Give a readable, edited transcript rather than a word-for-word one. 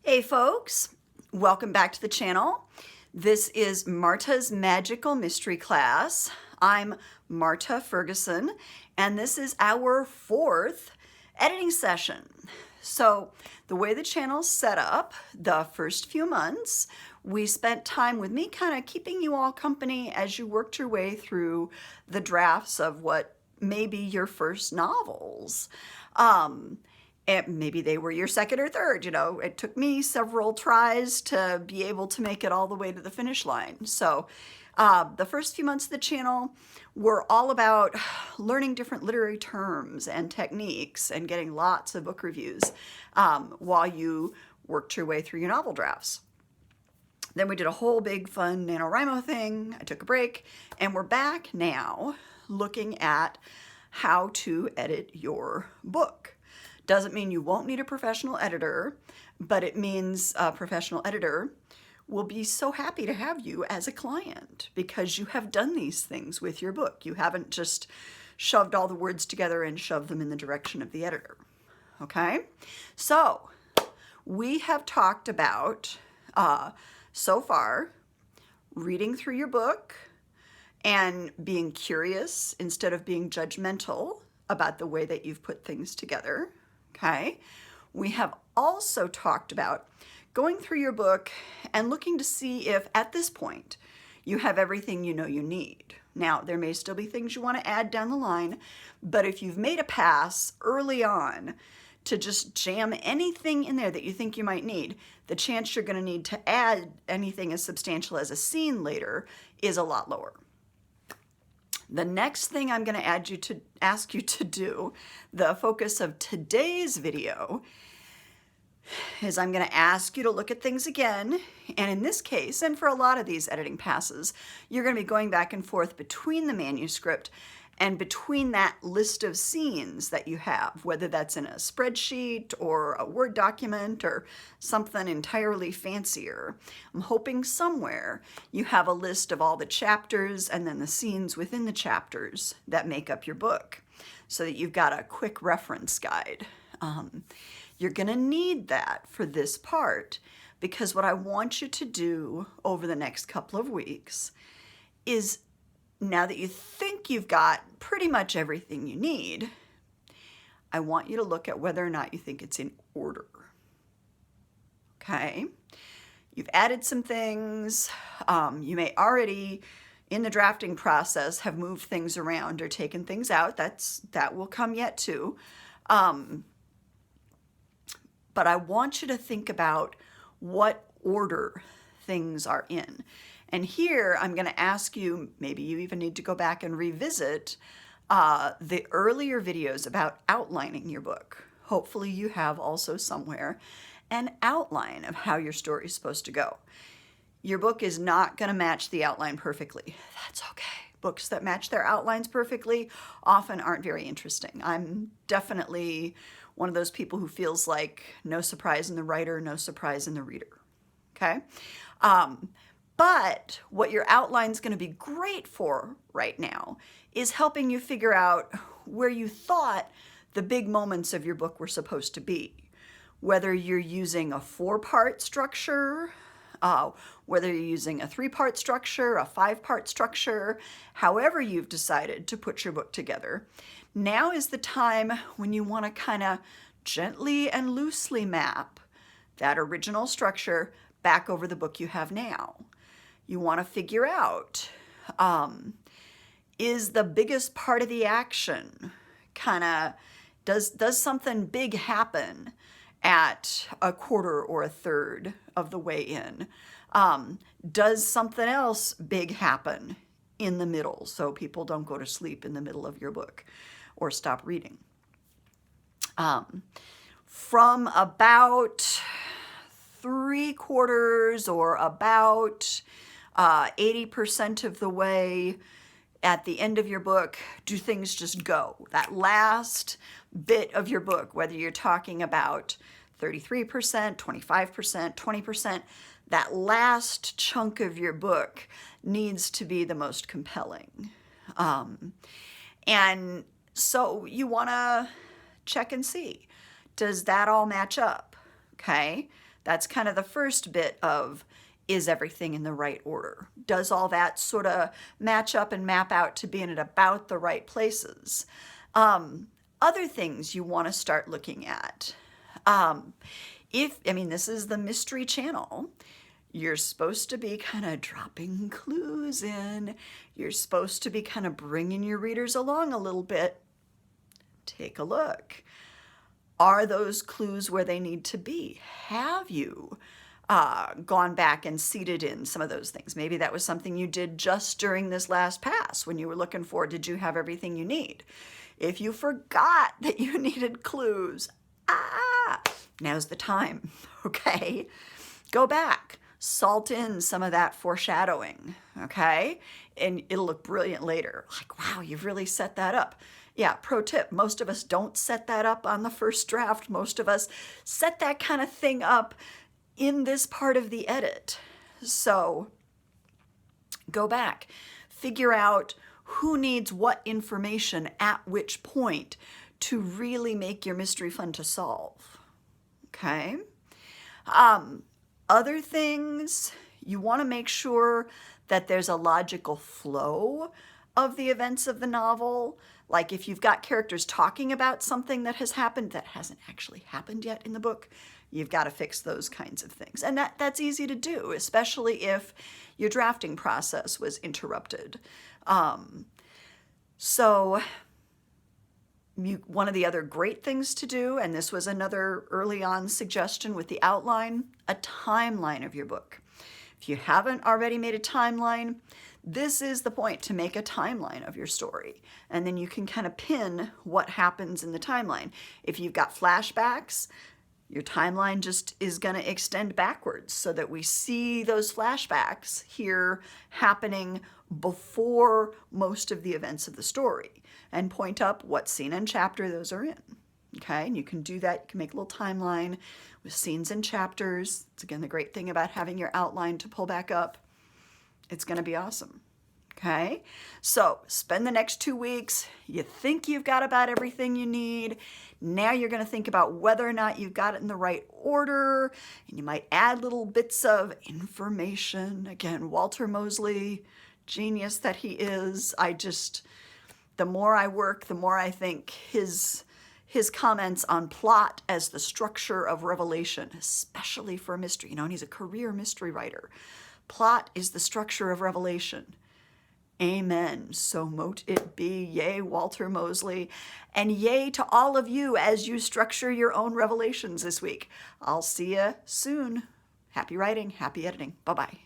Hey folks, welcome back to the channel. This is Marta's Magical Mystery Class. I'm Marta Ferguson, and this is our fourth editing session. So the way the channel's set up, the first few months, we spent time with me kind of keeping you all company as you worked your way through the drafts of what may be your first novels. And maybe they were your second or third, it took me several tries to be able to make it all the way to the finish line. So the first few months of the channel were all about learning different literary terms and techniques and getting lots of book reviews while you worked your way through your novel drafts. Then we did a whole big fun NaNoWriMo thing. I took a break, and we're back now looking at how to edit your book. Doesn't mean you won't need a professional editor, but it means a professional editor will be so happy to have you as a client because you have done these things with your book. You haven't just shoved all the words together and shoved them in the direction of the editor. Okay? So we have talked about, so far, reading through your book and being curious instead of being judgmental about the way that you've put things together. Okay, we have also talked about going through your book and looking to see if at this point you have everything you know you need. Now, there may still be things you want to add down the line, but if you've made a pass early on to just jam anything in there that you think you might need, the chance you're going to need to add anything as substantial as a scene later is a lot lower. The next thing I'm going to ask you to do, the focus of today's video, is I'm going to ask you to look at things again. And in this case, and for a lot of these editing passes, you're going to be going back and forth between the manuscript and between that list of scenes that you have, whether that's in a spreadsheet or a Word document or something entirely fancier. I'm hoping somewhere you have a list of all the chapters and then the scenes within the chapters that make up your book so that you've got a quick reference guide. You're going to need that for this part because what I want you to do over the next couple of weeks is, now that you think you've got pretty much everything you need, I want you to look at whether or not you think it's in order. Okay? You've added some things. You may already, in the drafting process, have moved things around or taken things out. That will come yet too. But I want you to think about what order things are in. And here I'm going to ask you, maybe you even need to go back and revisit the earlier videos about outlining your book. Hopefully you have also somewhere an outline of how your story is supposed to go. Your book is not going to match the outline perfectly. That's okay. Books that match their outlines perfectly often aren't very interesting. I'm definitely one of those people who feels like no surprise in the writer, no surprise in the reader. Okay? But what your outline's going to be great for right now is helping you figure out where you thought the big moments of your book were supposed to be. Whether you're using a 4-part structure, whether you're using a 3-part structure, a 5-part structure, however you've decided to put your book together, now is the time when you want to kind of gently and loosely map that original structure back over the book you have now. You want to figure out, is the biggest part of the action kind of, does something big happen at a quarter or a third of the way in? Does something else big happen in the middle so people don't go to sleep in the middle of your book or stop reading? From about 3/4 or about 80% of the way at the end of your book, do things just go? That last bit of your book, whether you're talking about 33%, 25%, 20%, that last chunk of your book needs to be the most compelling. And so you want to check and see, does that all match up? Okay, That's kind of the first bit of, is everything in the right order? Does all that sort of match up and map out to being at about the right places? Other things you want to start looking at. This is the Mystery Channel. You're supposed to be kind of dropping clues in. You're supposed to be kind of bringing your readers along a little bit. Take a look. Are those clues where they need to be? Have you gone back and seeded in some of those things? Maybe that was something you did just during this last pass when you were looking for, did you have everything you need? If you forgot that you needed clues, now's the time, okay? Go back, salt in some of that foreshadowing, okay? And it'll look brilliant later. Like, wow, you've really set that up. Yeah, pro tip, most of us don't set that up on the first draft. Most of us set that kind of thing up in this part of the edit. So go back, figure out who needs what information at which point to really make your mystery fun to solve, okay? Other things, you want to make sure that there's a logical flow of the events of the novel. Like if you've got characters talking about something that has happened that hasn't actually happened yet in the book, you've got to fix those kinds of things. And that's easy to do, especially if your drafting process was interrupted. One of the other great things to do, and this was another early on suggestion with the outline, a timeline of your book. If you haven't already made a timeline, this is the point to make a timeline of your story. And then you can kind of pin what happens in the timeline. If you've got flashbacks, your timeline just is going to extend backwards so that we see those flashbacks here happening before most of the events of the story, and point up what scene and chapter those are in. Okay, and you can do that. You can make a little timeline with scenes and chapters. It's again the great thing about having your outline to pull back up. It's going to be awesome. Okay, so spend the next 2 weeks. You think you've got about everything you need. Now you're going to think about whether or not you've got it in the right order, and you might add little bits of information. Again, Walter Mosley, genius that he is. The more I work, the more I think his comments on plot as the structure of revelation, especially for a mystery, and he's a career mystery writer. Plot is the structure of revelation. Amen. So mote it be. Yay, Walter Mosley. And yay to all of you as you structure your own revelations this week. I'll see you soon. Happy writing, happy editing. Bye-bye.